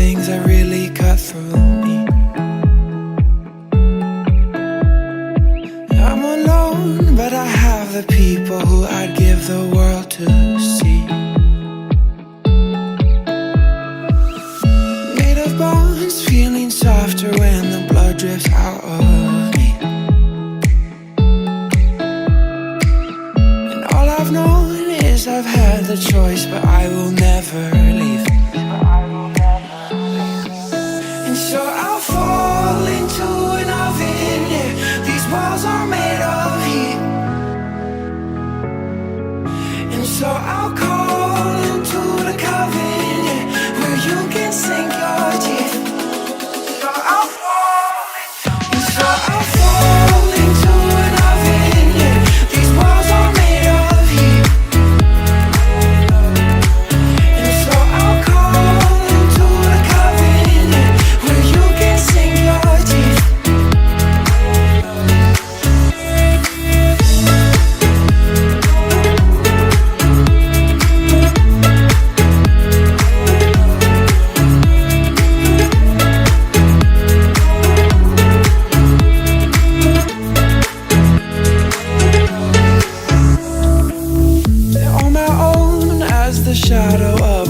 things that really cut through me. I'm alone, but I have the people who I'd give the world to see. Made of bones, feeling softer when the blood drifts out of me. And all I've known is I've had the choice, but I will never leave. And so I'll fall into an oven, yeah. These walls are made of heat. And so I'll call into the coven, yeah, where you can sink your teeth. So I'll fall into an oven, yeah. These walls are made of heat. And so I'll call into the coven, yeah, where you can sink your teeth. On my own as the shadow of